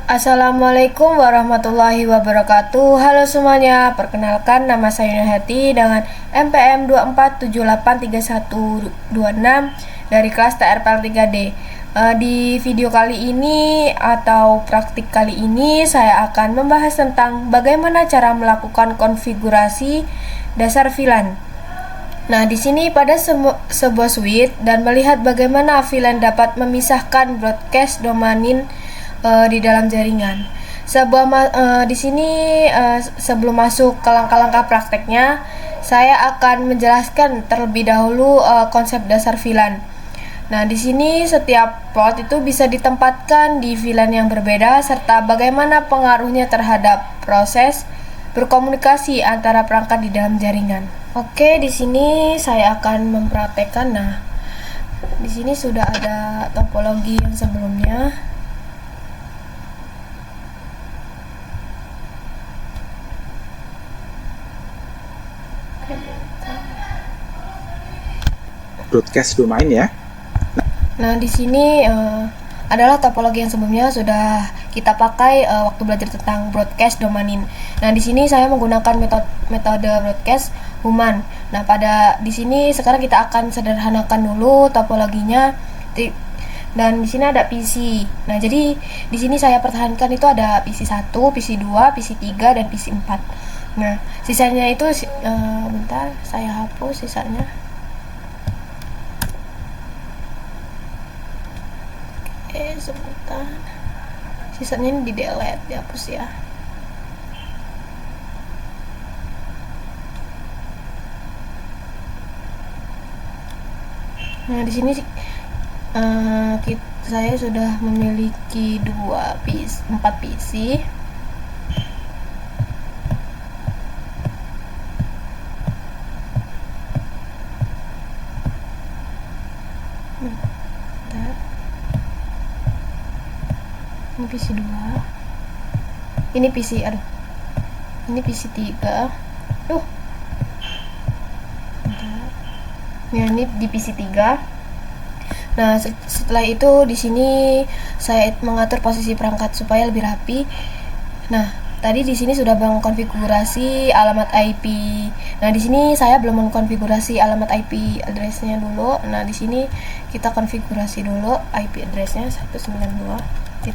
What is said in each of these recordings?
Assalamualaikum warahmatullahi wabarakatuh. Halo semuanya, perkenalkan nama saya Nurhati dengan NPM 24783126 dari kelas TRPL 3D. Di video kali ini atau praktik kali ini saya akan membahas tentang bagaimana cara melakukan konfigurasi dasar VLAN. Nah, di sini pada sebuah switch dan melihat bagaimana VLAN dapat memisahkan broadcast domain di dalam jaringan. Di sini sebelum masuk ke langkah-langkah prakteknya, saya akan menjelaskan terlebih dahulu konsep dasar VLAN. Nah, di sini setiap port itu bisa ditempatkan di VLAN yang berbeda serta bagaimana pengaruhnya terhadap proses berkomunikasi antara perangkat di dalam jaringan. Oke, di sini saya akan mempraktekkan. Nah, di sini sudah ada topologi yang sebelumnya. Broadcast domain ya. Nah, di sini adalah topologi yang sebelumnya sudah kita pakai waktu belajar tentang broadcast domain. Nah, di sini saya menggunakan metode broadcast human. Nah, di sini sekarang kita akan sederhanakan dulu topologinya. Dan di sini ada PC. Nah, jadi di sini saya pertahankan itu ada PC 1, PC 2, PC 3 dan PC 4. Nah, sisanya itu bentar, saya hapus sisanya. Sebentar, sisanya ini di delete, dihapus ya. Nah, di sini saya sudah memiliki 4 PC. Ini PC 2, ini PC ini PC 3. Ya, ini di PC 3. Nah, setelah itu di sini saya mengatur posisi perangkat supaya lebih rapi. Nah, tadi di sini sudah mengkonfigurasi alamat IP. Nah, di sini saya belum mengkonfigurasi alamat IP address-nya dulu. Nah, di sini kita konfigurasi dulu IP address-nya 192.168.1.1.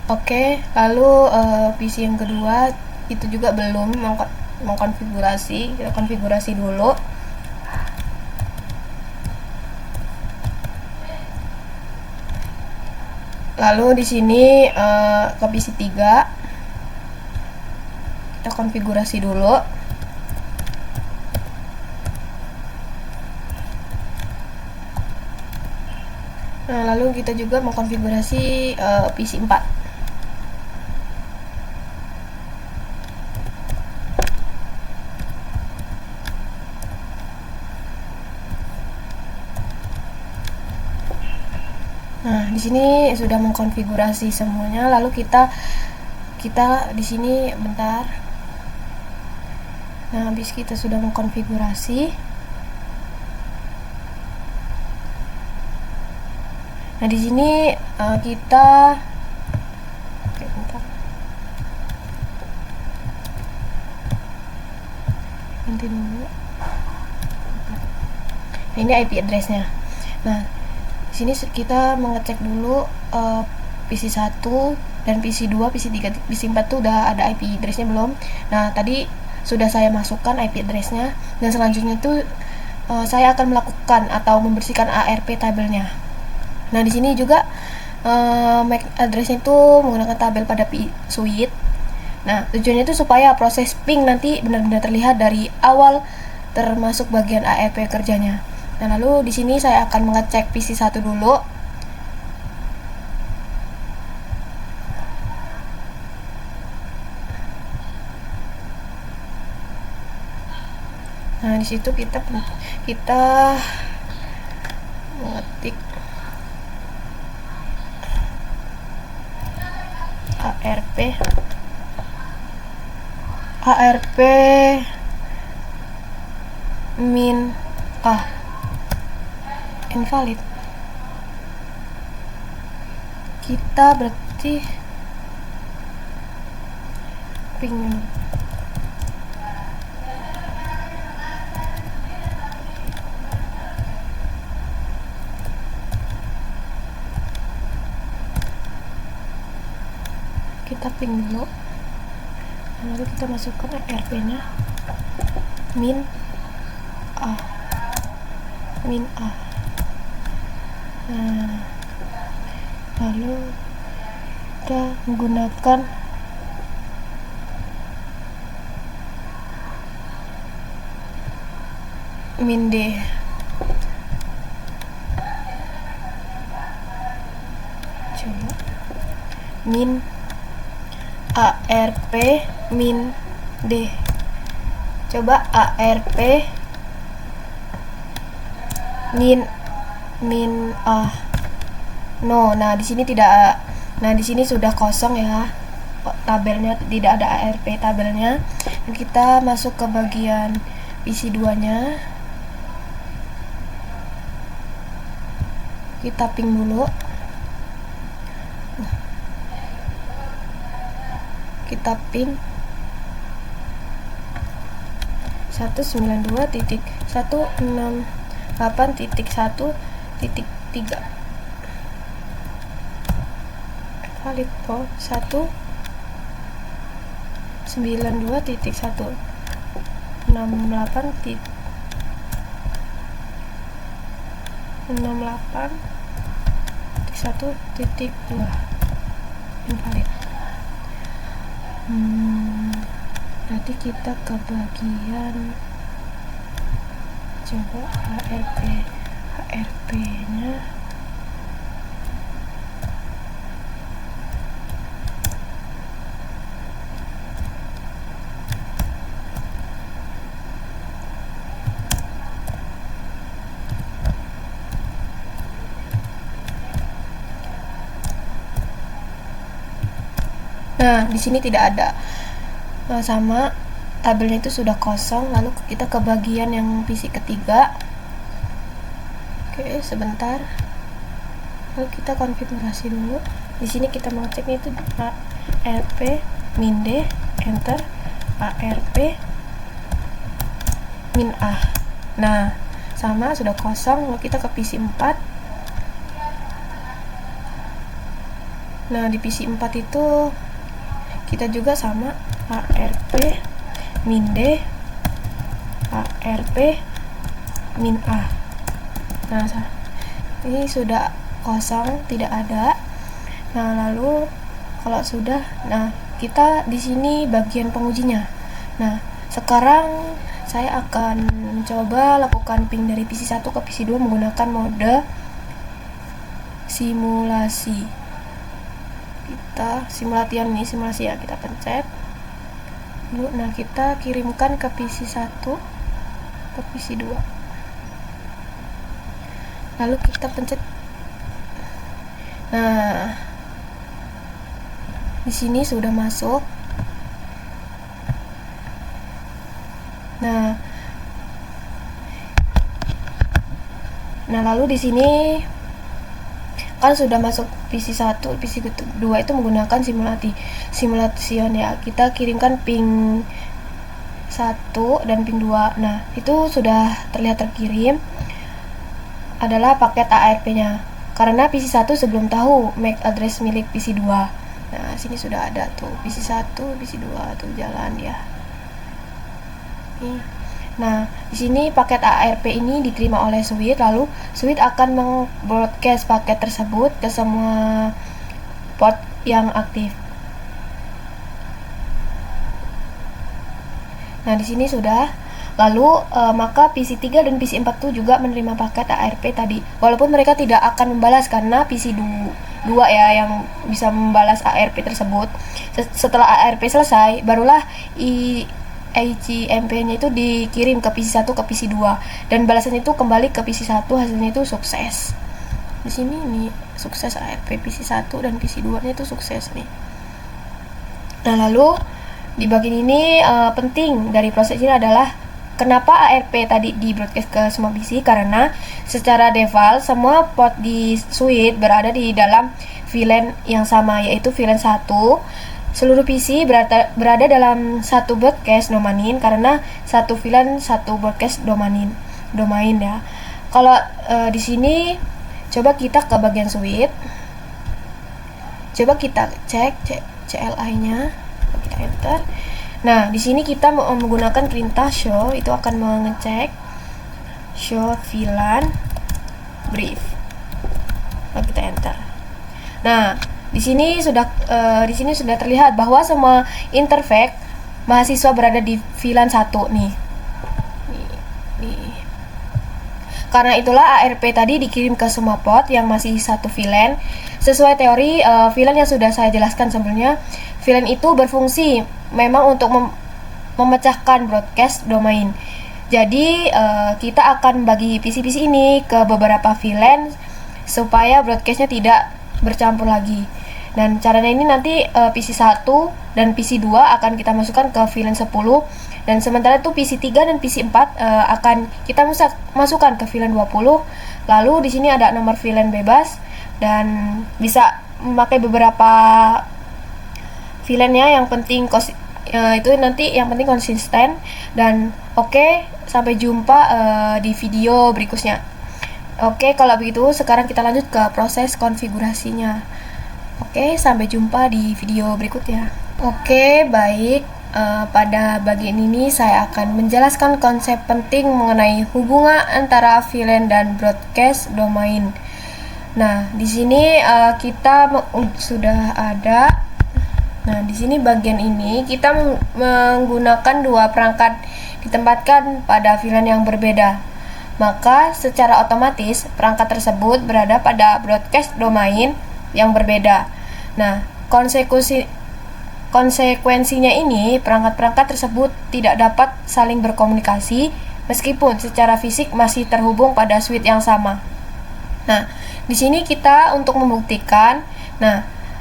Oke, lalu PC yang kedua itu juga belum mengkonfigurasi. Kita konfigurasi dulu. Lalu di sini ke PC 3 kita konfigurasi dulu. Nah, lalu kita juga mengkonfigurasi PC 4. Nah, di sini sudah mengkonfigurasi semuanya. Lalu kita di sini bentar. Nah, habis kita sudah mengkonfigurasi. Nah, di sini kita bentar. Ganti dulu. Nah, ini IP address-nya. Nah, sini kita mengecek dulu PC 1 dan PC 2, PC 3, PC 4 tuh udah ada IP address-nya belum. Nah, tadi sudah saya masukkan IP address-nya dan selanjutnya itu saya akan melakukan atau membersihkan ARP tabelnya. Nah, di sini juga MAC address-nya itu menggunakan tabel pada switch. Nah, tujuannya itu supaya proses ping nanti benar-benar terlihat dari awal termasuk bagian ARP kerjanya. Nah, lalu di sini saya akan mengecek PC 1 dulu. Nah, di situ kita mengetik ARP min A. invalid. Kita berarti ping kita ping dulu, lalu kita masukkan RP nya min A. Nah, lalu kita menggunakan min D. Coba min ARP min D. Coba ARP min A. No, nah di sini tidak. Nah di sini sudah kosong ya, tabelnya tidak ada ARP tabelnya. Dan kita masuk ke bagian PC2 nya. Kita ping dulu. Kita ping 192.168.1.3 valid. 192.168.1.2 invalid. Nanti kita ke bagian coba HRP nya nah di sini tidak ada. Nah, sama tabelnya itu sudah kosong. Lalu kita ke bagian yang PC ketiga. Oke, sebentar. Lalu kita konfigurasi dulu. Di sini kita mau ceknya itu ARP min D, enter. ARP min A. Nah, sama sudah kosong. Lalu kita ke PC 4. Nah, di PC 4 itu kita juga sama ARP min D, ARP min A. Nah, ini sudah kosong, tidak ada. Nah, lalu kalau sudah, nah kita di sini bagian pengujinya. Nah, sekarang saya akan mencoba lakukan ping dari PC1 ke PC2 menggunakan mode simulasi. Kita simulasi ya, kita pencet dulu. Nah, kita kirimkan ke PC1 ke PC2, lalu kita pencet. Nah, di sini sudah masuk. Nah lalu di sini kan sudah masuk PC1, PC2 itu menggunakan simulation ya. Kita kirimkan ping 1 dan ping 2. Nah, itu sudah terlihat terkirim adalah paket ARP-nya. Karena PC1 sebelum tahu MAC address milik PC2. Nah, sini sudah ada tuh PC1, PC2 tuh jalan ya. Nah, di sini paket ARP ini diterima oleh Switch, lalu Switch akan meng-broadcast paket tersebut ke semua port yang aktif. Nah, di sini sudah. Lalu maka PC3 dan PC4 itu juga menerima paket ARP tadi. Walaupun mereka tidak akan membalas karena PC2 ya yang bisa membalas ARP tersebut. Setelah ARP selesai, barulah ICMP-nya itu dikirim ke PC1 ke PC2 dan balasan itu kembali ke PC1, hasilnya itu sukses. Di sini nih sukses ARP PC1 dan PC2-nya itu sukses nih. Nah, lalu di bagian ini penting dari proses ini adalah kenapa ARP tadi di broadcast ke semua PC? Karena secara default semua port di suite berada di dalam VLAN yang sama, yaitu VLAN 1. Seluruh PC berada dalam satu broadcast domain karena satu VLAN satu broadcast domain ya. Kalau di sini coba kita ke bagian suite. Coba kita cek CLI-nya, kita enter. Nah, di sini kita menggunakan perintah show, itu akan mengecek show VLAN brief. Kita enter. Nah, di sini sudah terlihat bahwa semua interface mahasiswa berada di VLAN 1 nih. Karena itulah ARP tadi dikirim ke semua port yang masih satu VLAN. Sesuai teori VLAN yang sudah saya jelaskan sebelumnya, VLAN itu berfungsi memang untuk memecahkan broadcast domain. Jadi kita akan bagi PC-PC ini ke beberapa VLAN supaya broadcastnya tidak bercampur lagi. Dan caranya ini nanti PC 1 dan PC 2 akan kita masukkan ke VLAN 10, dan sementara itu PC 3 dan PC 4 akan kita masukkan ke VLAN 20. Lalu di sini ada nomor VLAN bebas dan bisa memakai beberapa VLAN-nya, yang penting itu nanti yang penting konsisten. Dan oke, sampai jumpa di video berikutnya. Oke, kalau begitu sekarang kita lanjut ke proses konfigurasinya. Oke, sampai jumpa di video berikutnya. Oke, baik. Pada bagian ini saya akan menjelaskan konsep penting mengenai hubungan antara VLAN dan broadcast domain. Nah, di sini kita sudah ada. Nah, di sini bagian ini kita menggunakan dua perangkat ditempatkan pada VLAN yang berbeda. Maka secara otomatis perangkat tersebut berada pada broadcast domain yang berbeda. Nah, konsekuensinya ini perangkat-perangkat tersebut tidak dapat saling berkomunikasi meskipun secara fisik masih terhubung pada switch yang sama. Nah, di sini kita untuk membuktikan,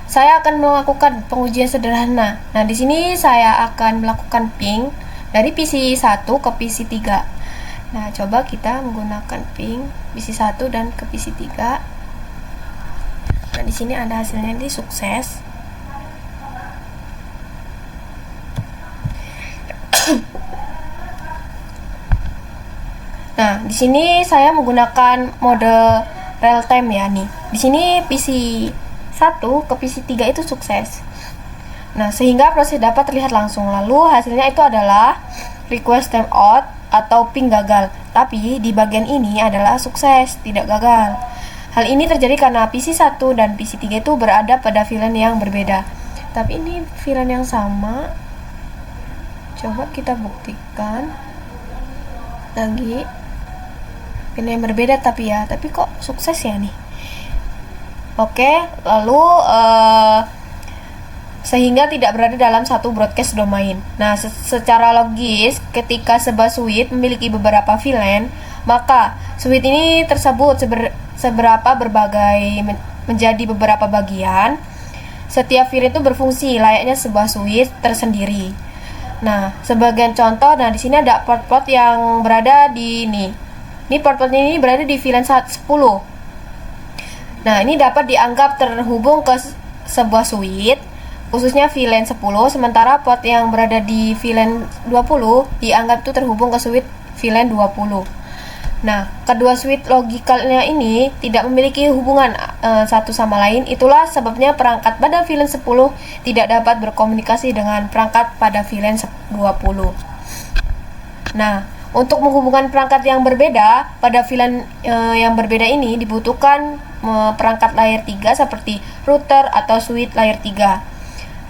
saya akan melakukan pengujian sederhana. Nah, di sini saya akan melakukan ping dari PC 1 ke PC 3. Nah, coba kita menggunakan ping PC 1 dan ke PC 3. Nah, di sini ada hasilnya, ini sukses. Nah, di sini saya menggunakan mode real time ya nih. Di sini PC 1 ke PC 3 itu sukses. Nah, sehingga proses dapat terlihat langsung. Lalu hasilnya itu adalah request timeout atau ping gagal. Tapi di bagian ini adalah sukses, tidak gagal. Hal ini terjadi karena PC 1 dan PC 3 itu berada pada VLAN yang berbeda. Tapi ini VLAN yang sama. Coba kita buktikan lagi. VLAN yang berbeda tapi kok sukses ya nih. Oke, lalu sehingga tidak berada dalam satu broadcast domain. Nah, secara logis, ketika sebuah switch memiliki beberapa VLAN, maka switch ini tersebut seberapa berbagai menjadi beberapa bagian. Setiap VLAN itu berfungsi layaknya sebuah switch tersendiri. Nah, sebagian contoh, di sini ada port-port yang berada di ini. Ini port-portnya ini berada di VLAN 10. Nah, ini dapat dianggap terhubung ke sebuah switch, khususnya VLAN 10, sementara port yang berada di VLAN 20 dianggap itu terhubung ke switch VLAN 20. Nah, kedua switch logikalnya ini tidak memiliki hubungan satu sama lain. Itulah sebabnya perangkat pada VLAN 10 tidak dapat berkomunikasi dengan perangkat pada VLAN 20. Nah, untuk menghubungkan perangkat yang berbeda pada VLAN yang berbeda ini dibutuhkan perangkat layer 3 seperti router atau switch layer 3.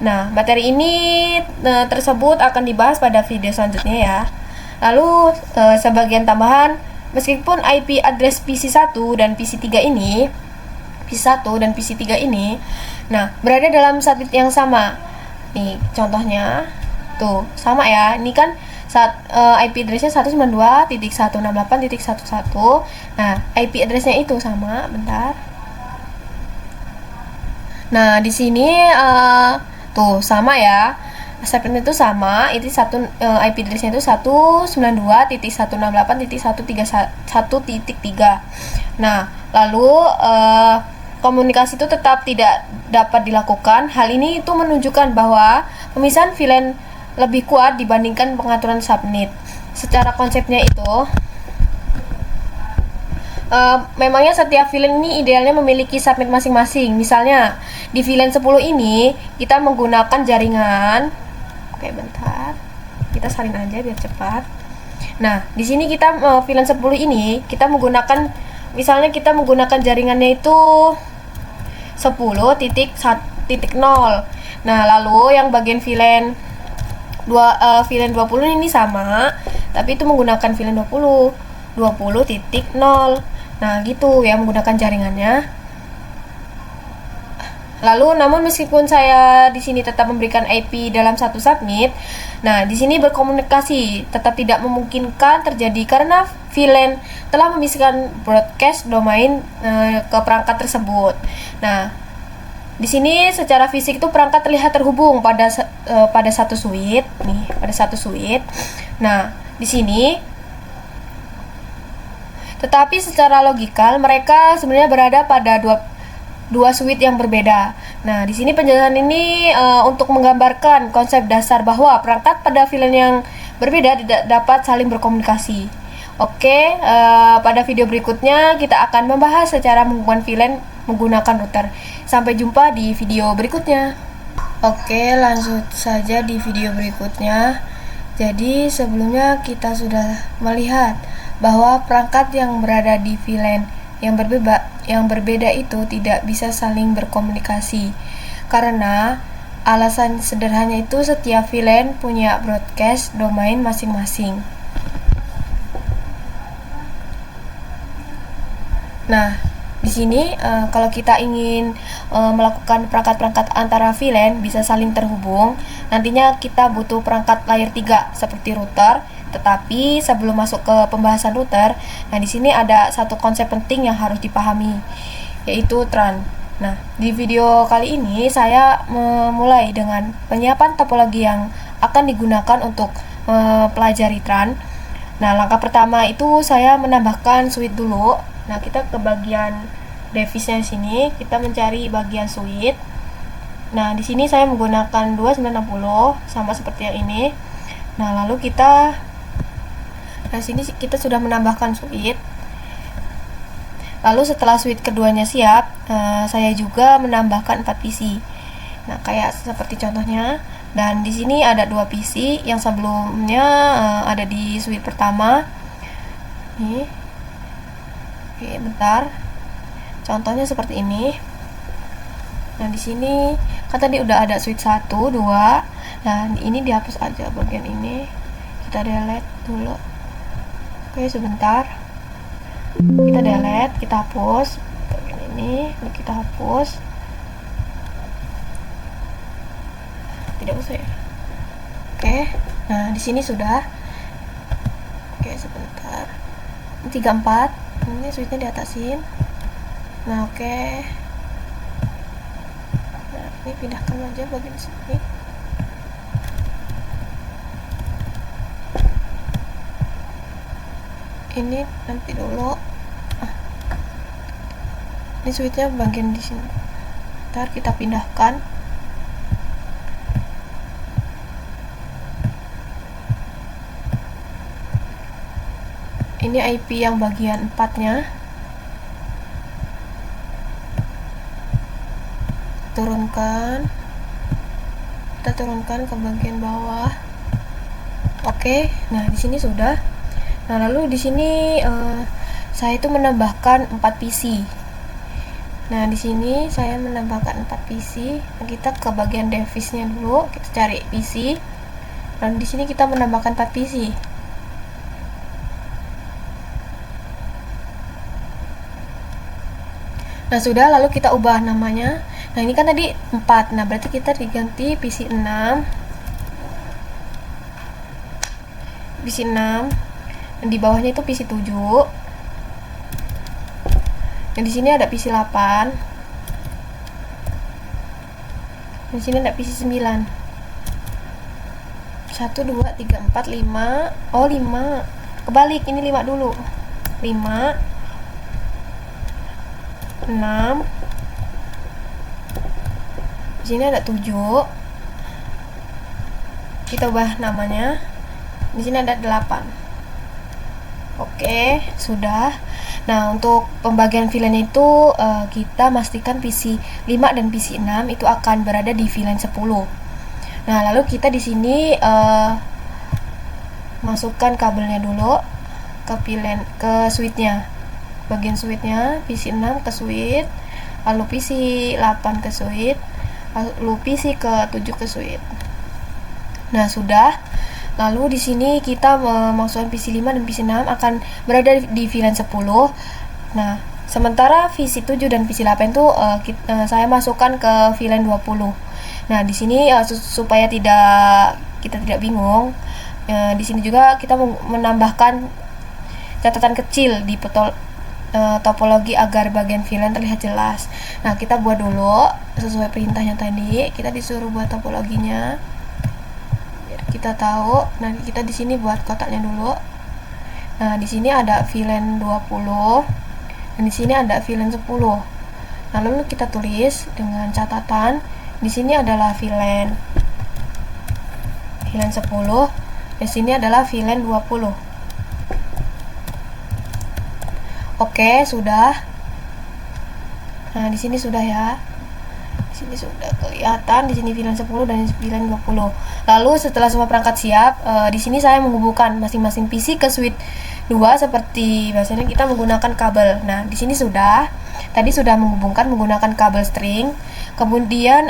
Nah, materi ini tersebut akan dibahas pada video selanjutnya ya. Lalu sebagian tambahan, meskipun IP address PC 1 dan PC 3 ini berada dalam satelit yang sama. Nih, contohnya tuh sama ya. Ini kan IP address-nya 192.168.11. Nah, IP address-nya itu sama. Bentar. Nah, di sini tuh sama ya. subnet itu sama, itu IP address-nya itu 192.168.131.3. Nah, lalu komunikasi itu tetap tidak dapat dilakukan. Hal ini itu menunjukkan bahwa pemisahan VLAN lebih kuat dibandingkan pengaturan subnet. Secara konsepnya itu, memangnya setiap VLAN ini idealnya memiliki subnet masing-masing. Misalnya di VLAN 10 ini kita menggunakan jaringan. Oke, bentar. Kita salin aja biar cepat. Nah, di sini kita VLAN 10 ini kita menggunakan, misalnya kita menggunakan jaringannya itu 10.1.0. Nah, lalu yang bagian VLAN 20 ini sama, tapi itu menggunakan VLAN 20.0. Nah, gitu ya menggunakan jaringannya. Lalu, namun meskipun saya di sini tetap memberikan IP dalam satu subnet, nah di sini berkomunikasi tetap tidak memungkinkan terjadi karena VLAN telah memisahkan broadcast domain ke perangkat tersebut. Nah, di sini secara fisik itu perangkat terlihat terhubung pada satu switch nih, pada satu switch. Nah, di sini tetapi secara logikal mereka sebenarnya berada pada dua switch yang berbeda. Nah, di sini penjelasan ini untuk menggambarkan konsep dasar bahwa perangkat pada VLAN yang berbeda tidak dapat saling berkomunikasi. Oke, pada video berikutnya kita akan membahas secara menghubungkan VLAN menggunakan router. Sampai jumpa di video berikutnya. Oke, lanjut saja di video berikutnya. Jadi sebelumnya kita sudah melihat bahwa perangkat yang berada di VLAN yang berbeda itu tidak bisa saling berkomunikasi. Karena alasan sederhana itu setiap VLAN punya broadcast domain masing-masing. Nah, di sini kalau kita ingin melakukan perangkat-perangkat antara VLAN bisa saling terhubung, nantinya kita butuh perangkat layer 3 seperti router. Tetapi sebelum masuk ke pembahasan router, nah di sini ada satu konsep penting yang harus dipahami, yaitu TRAN. Nah, di video kali ini saya memulai dengan penyiapan topologi yang akan digunakan untuk mempelajari TRAN. Nah, langkah pertama itu saya menambahkan switch dulu. Nah, kita ke bagian device-nya sini, kita mencari bagian switch. Nah, di sini saya menggunakan 2960 sama seperti yang ini. Nah, lalu sini kita sudah menambahkan switch. Lalu setelah switch keduanya siap, saya juga menambahkan 4 PC. Nah, kayak seperti contohnya. Dan di sini ada 2 PC yang sebelumnya ada di switch pertama. Nih. Oke, bentar. Contohnya seperti ini. Nah, di sini kan tadi udah ada switch 1, 2. Nah, ini dihapus aja bagian ini. Kita delete dulu. Oke, sebentar. Kita delete, kita hapus bagian ini kita hapus. Tidak usah ya. Oke. Nah, di sini sudah. Oke, sebentar. 34. Ini switchnya diatasin. Nah, oke. Nah, ini pindahkan aja bagian sini. Ini nanti dulu. Ini switchnya bagian di sini. Ntar kita pindahkan. Ini IP yang bagian 4-nya. Kita turunkan ke bagian bawah. Oke, nah di sini sudah. Nah, lalu di sini saya itu menambahkan 4 PC. Nah, di sini saya menambahkan 4 PC. Nah, kita ke bagian device-nya dulu, kita cari PC. Dan di sini kita menambahkan 4 PC. Nah, sudah, lalu kita ubah namanya. Nah, ini kan tadi 4. Nah, berarti kita diganti PC 6. PC 6. Dan di bawahnya itu PC 7. Dan di sini ada PC 8. Di sini ada PC 9. 1 2 3 4 5. Oh, 5. Kebalik, ini 5 dulu. 5 6. Di sini ada 7. Kita ubah namanya. Di sini ada 8. Oke, sudah. Nah, untuk pembagian VLAN itu kita pastikan PC 5 dan PC 6 itu akan berada di VLAN 10. Nah, lalu kita di sini masukkan kabelnya dulu ke VLAN, ke switch-nya. Bagian switch-nya PC 6 ke switch, lalu PC 8 ke switch, lalu PC ke 7 ke switch. Nah, sudah. Lalu di sini kita memasukkan PC 5 dan PC 6 akan berada di VLAN 10. Nah, sementara PC 7 dan PC 8 itu saya masukkan ke VLAN 20. Nah, di sini supaya kita tidak bingung, di sini juga kita menambahkan catatan kecil di topologi agar bagian VLAN terlihat jelas. Nah, kita buat dulu sesuai perintahnya tadi. Kita disuruh buat topologinya. Biar kita tahu. Nah, kita di sini buat kotaknya dulu. Nah, di sini ada VLAN 20 dan di sini ada VLAN 10. Nah, lalu kita tulis dengan catatan di sini adalah VLAN 10, di sini adalah VLAN 20. Oke, sudah. Nah, di sini sudah ya. Di sini sudah kelihatan, di sini VLAN 10 dan VLAN 20. Lalu setelah semua perangkat siap, di sini saya menghubungkan masing-masing PC ke switch 2 seperti biasanya kita menggunakan kabel. Nah, di sini sudah. Tadi sudah menghubungkan menggunakan kabel string. Kemudian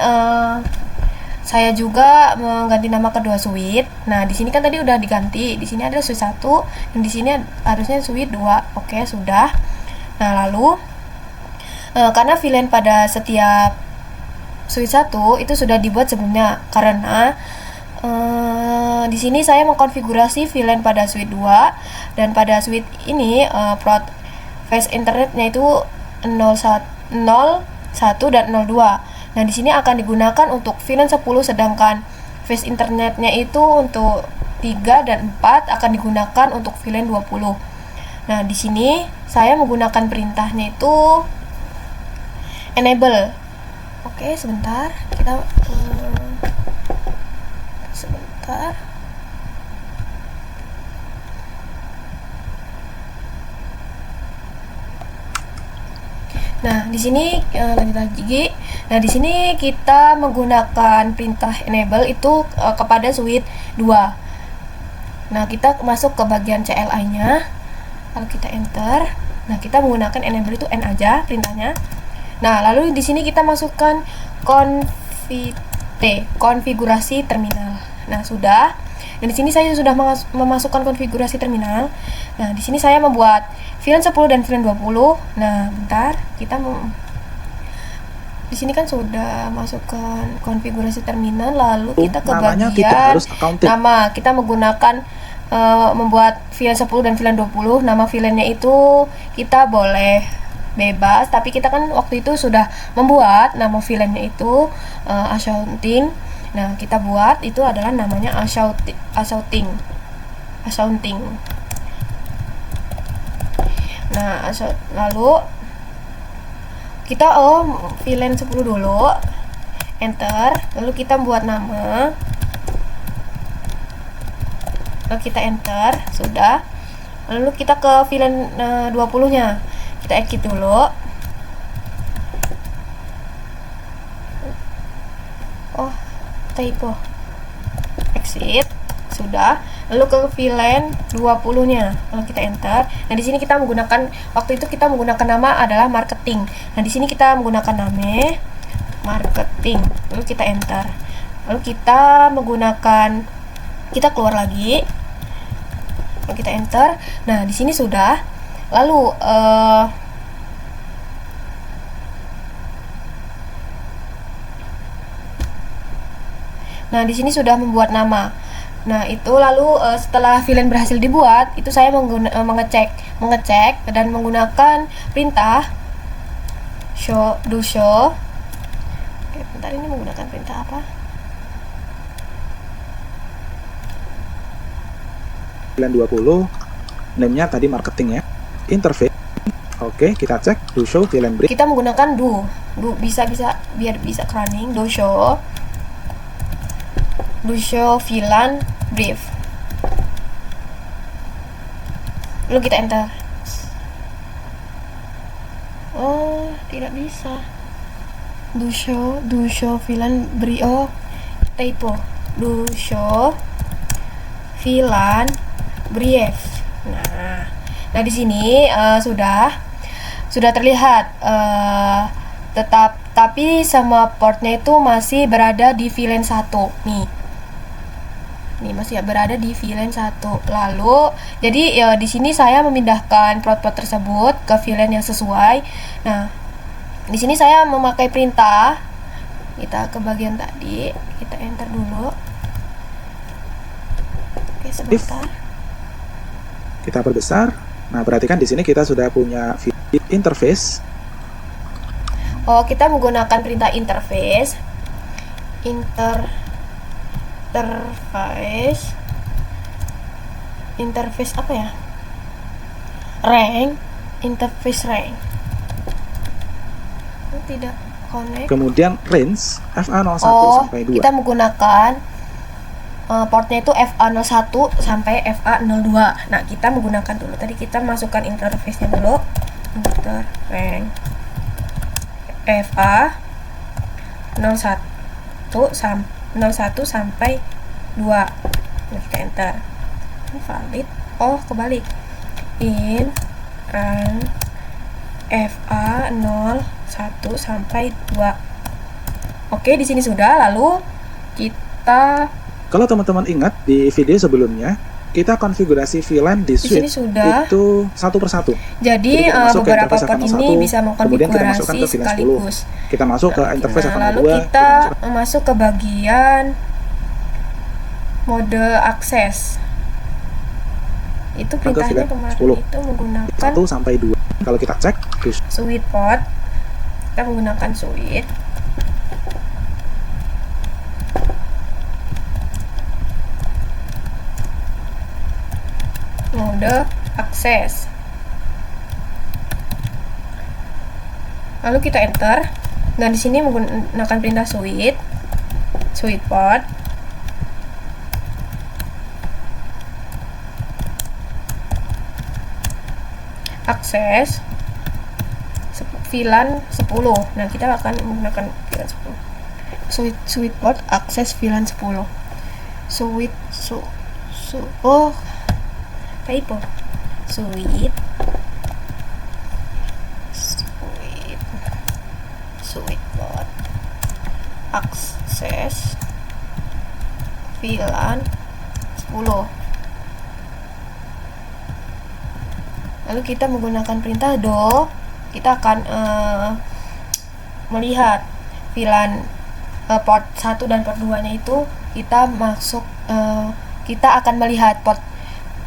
saya juga mengganti nama kedua switch. Nah, di sini kan tadi udah diganti. Di sini ada switch 1 dan di sini harusnya switch 2. Oke, sudah. Nah, lalu karena VLAN pada setiap switch 1 itu sudah dibuat sebelumnya, karena di sini saya mengkonfigurasi VLAN pada switch 2 dan pada switch ini port face internetnya itu 01 dan 02. Nah, di sini akan digunakan untuk VLAN 10, sedangkan face internetnya itu untuk 3 dan 4 akan digunakan untuk VLAN 20. Nah, di sini saya menggunakan perintahnya itu enable. Oke, sebentar. Kita sebentar. Nah, di sini lanjut lagi. Nah, di sini kita menggunakan perintah enable itu kepada switch 2. Nah, kita masuk ke bagian CLI-nya. Lalu kita enter. Nah, kita menggunakan enable itu N aja perintahnya. Nah, lalu di sini kita masukkan konfigurasi terminal. Nah, sudah. Dan di sini saya sudah memasukkan konfigurasi terminal. Nah, di sini saya membuat VLAN 10 dan VLAN 20. Nah, bentar, kita di sini kan sudah masukkan konfigurasi terminal, lalu kita ke bagian nama. Kita menggunakan membuat VLAN 10 dan VLAN 20. Nama VLAN-nya itu kita boleh bebas, tapi kita kan waktu itu sudah membuat nama VLAN-nya itu accounting. Nah, kita buat itu adalah namanya accounting. Nah, lalu kita VLAN 10 dulu, enter, lalu kita buat nama, lalu kita enter, sudah. Lalu kita ke VLAN 20 nya, kita exit dulu. Oh, typo, exit, sudah. Lalu ke VLAN 20 nya, lalu kita enter. Nah, di sini kita menggunakan, waktu itu kita menggunakan nama adalah marketing. Nah, di sini kita menggunakan nama marketing, lalu kita enter. Lalu kita kita keluar lagi, lalu kita enter. Nah, di sini sudah. Lalu nah, di sini sudah membuat nama. Nah, itu lalu setelah VLAN berhasil dibuat, itu saya mengecek dan menggunakan perintah show. Oke, bentar, ini menggunakan perintah apa? VLAN 20, name-nya tadi marketing ya. Interface, oke, kita cek do show VLAN brief. Kita menggunakan do bisa biar bisa running do show VLAN brief. Lalu kita enter. Oh, tidak bisa. Do show VLAN brief. Oh, typo. Do show VLAN brief. Nah di sini sudah terlihat tapi semua portnya itu masih berada di VLAN 1 nih. Ini masih berada di VLAN 1. Lalu jadi di sini saya memindahkan port-port tersebut ke VLAN yang sesuai. Nah, di sini saya memakai perintah. Kita ke bagian tadi, kita enter dulu. Oke, sebentar. Kita perbesar. Nah, perhatikan di sini kita sudah punya interface. Oh, kita menggunakan perintah interface. Interface apa ya? Interface rank. Oh, tidak connect. Kemudian range FA01 sampai 2. Kita menggunakan portnya itu FA01 sampai FA02. Nah, kita menggunakan dulu. Tadi kita masukkan interface-nya dulu. Rank FA01 sampai 2. Nah, kita enter. Valid. Oh, kebalik. In rank FA01 sampai 2. Oke, di sini sudah. Lalu kita, kalau teman-teman ingat di video sebelumnya, kita konfigurasi VLAN di sini switch sudah itu satu persatu. Jadi masuk ke beberapa interface port FA01, ini bisa kemudian kita masukkan mengkonfigurasi ke VLAN 10. sekaligus. Kita masuk ke interface FA02. Lalu kita masuk ke bagian mode akses. Itu perintahnya kemarin 10. itu menggunakan 1 sampai 2. Kalau kita cek switch port, kita menggunakan switch. Mode akses. Lalu kita enter, dan di sini menggunakan perintah switch port. Akses VLAN 10. Nah, kita akan menggunakan VLAN 10. Switch port akses VLAN 10. Typo. Switch port akses VLAN 10. Lalu kita menggunakan perintah do. Kita akan melihat VLAN port 1 dan port 2 nya itu kita akan melihat port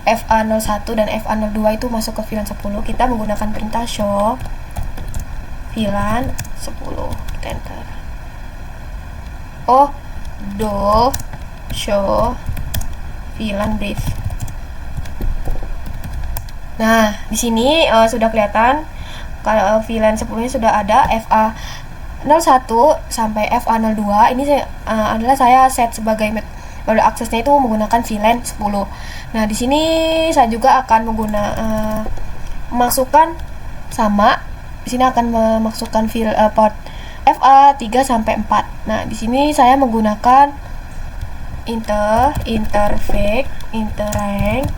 FA01 dan FA02 itu masuk ke VLAN 10. Kita menggunakan perintah show VLAN 10. Kita enter. Oh, do show VLAN brief. Nah, di sini sudah kelihatan kalau VLAN 10-nya sudah ada FA01 sampai FA02. Ini adalah saya set sebagai mode aksesnya itu menggunakan VLAN 10. Nah, di sini saya juga akan memasukkan sama. Di sini akan memasukkan port FA3 sampai 4. Nah, di sini saya menggunakan interface interrank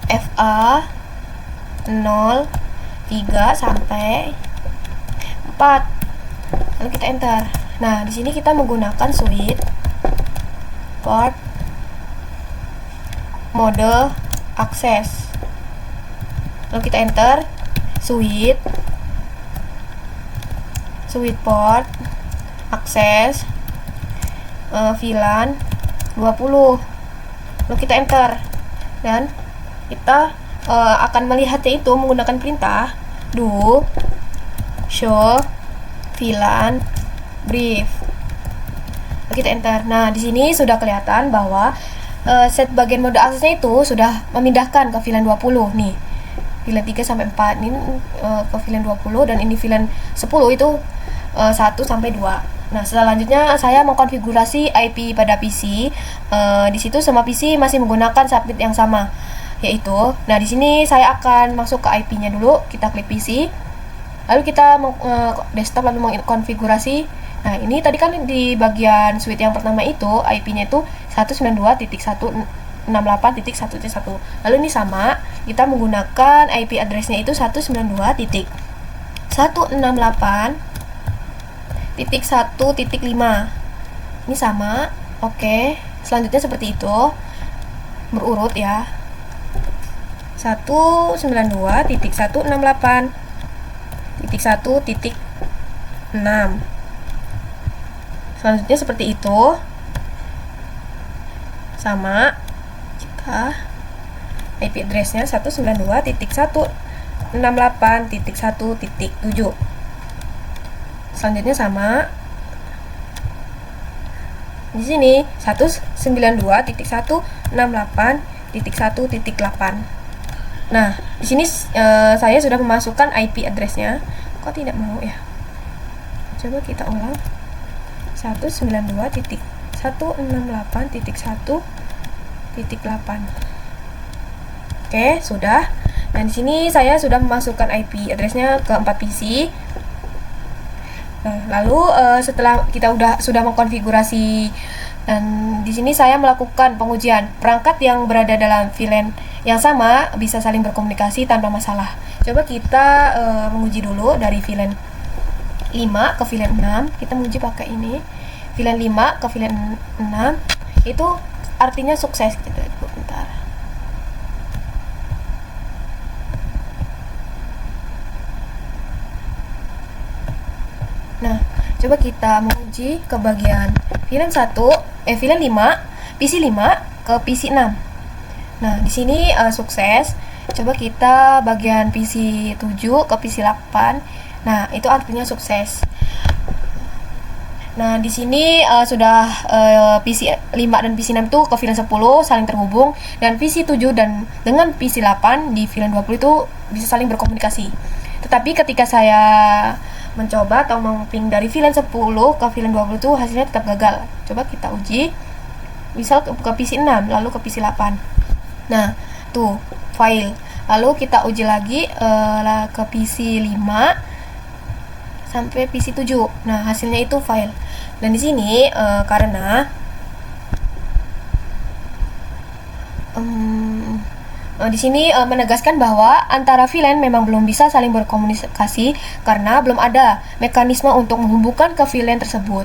FA03 sampai 4. Lalu kita enter. Nah, di sini kita menggunakan switch port mode akses. Lalu kita enter switch port akses VLAN 20. Lalu kita enter, dan kita akan melihatnya itu menggunakan perintah do show VLAN brief. Lalu kita enter. Nah, di sini sudah kelihatan bahwa set bagian mode aksesnya itu sudah memindahkan ke VLAN 20 nih. VLAN 3 sampai 4 ini ke VLAN 20 dan ini VLAN 10 itu 1 sampai 2. Nah, selanjutnya saya mengkonfigurasi IP pada PC. Di situ semua PC masih menggunakan subnet yang sama, yaitu, nah di sini saya akan masuk ke IP-nya dulu. Kita klik PC, lalu kita desktop lalu mengkonfigurasi. Nah, ini tadi kan di bagian switch yang pertama itu IP-nya itu 192.168.1.1. Lalu ini sama, kita menggunakan IP address-nya itu 192.168.1.5. Ini sama. Oke. Selanjutnya seperti itu. Berurut ya. 192.168.1.6. Selanjutnya seperti itu. Sama. Kita IP address-nya 192.168.1.7. Selanjutnya sama. Di sini 192.168.1.8. Nah, di sini saya sudah memasukkan IP address-nya. Kok tidak mau ya? Coba kita ulang. 192.168.1.8. Oke, sudah. Dan di sini saya sudah memasukkan IP address-nya ke 4 PC. Nah, lalu setelah kita sudah mengkonfigurasi, dan di sini saya melakukan pengujian perangkat yang berada dalam VLAN yang sama bisa saling berkomunikasi tanpa masalah. Coba kita menguji dulu dari VLAN 5 ke VLAN 6. Kita menguji pakai ini. VLAN 5 ke VLAN 6 itu artinya sukses gitu. Bentar. Nah, coba kita menguji ke bagian VLAN 5 PC 5 ke PC 6. Nah, di sini sukses. Coba kita bagian PC 7 ke PC 8. Nah, itu artinya sukses. Nah, di sini sudah PC 5 dan PC 6 itu ke VLAN 10 saling terhubung, dan PC 7 dan dengan PC 8 di VLAN 20 itu bisa saling berkomunikasi. Tetapi ketika saya mencoba atau memping dari VLAN 10 ke VLAN 20 itu hasilnya tetap gagal. Coba kita uji. Misal ke PC 6 lalu ke PC 8. Nah, tuh file. Lalu kita uji lagi ke PC 5 sampai PC 7. Nah, hasilnya itu file. Dan di sini karena di sini menegaskan bahwa antara VLAN memang belum bisa saling berkomunikasi karena belum ada mekanisme untuk menghubungkan ke VLAN tersebut.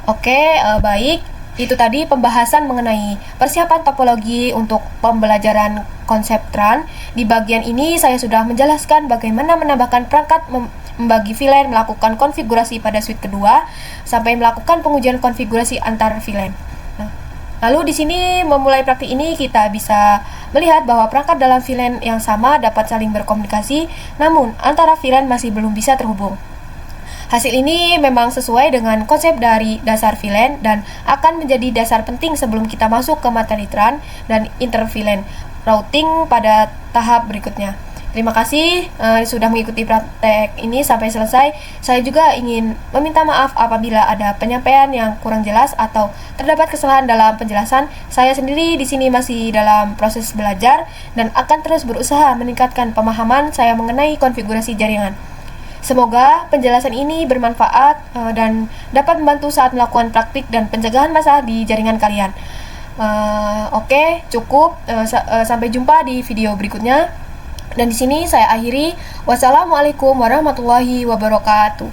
Oke, baik. Itu tadi pembahasan mengenai persiapan topologi untuk pembelajaran konsep TRAN. Di bagian ini saya sudah menjelaskan bagaimana menambahkan perangkat, membagi VLAN, melakukan konfigurasi pada switch kedua, sampai melakukan pengujian konfigurasi antar VLAN. Lalu di sini memulai praktik ini kita bisa melihat bahwa perangkat dalam VLAN yang sama dapat saling berkomunikasi, namun antara VLAN masih belum bisa terhubung. Hasil ini memang sesuai dengan konsep dari dasar VLAN dan akan menjadi dasar penting sebelum kita masuk ke materi TRAN dan inter-VLAN routing pada tahap berikutnya. Terima kasih sudah mengikuti praktek ini sampai selesai. Saya juga ingin meminta maaf apabila ada penyampaian yang kurang jelas atau terdapat kesalahan dalam penjelasan. Saya sendiri di sini masih dalam proses belajar dan akan terus berusaha meningkatkan pemahaman saya mengenai konfigurasi jaringan. Semoga penjelasan ini bermanfaat dan dapat membantu saat melakukan praktik dan pencegahan masalah di jaringan kalian. Oke, cukup. Sampai jumpa di video berikutnya. Dan di sini saya akhiri. Wassalamualaikum warahmatullahi wabarakatuh.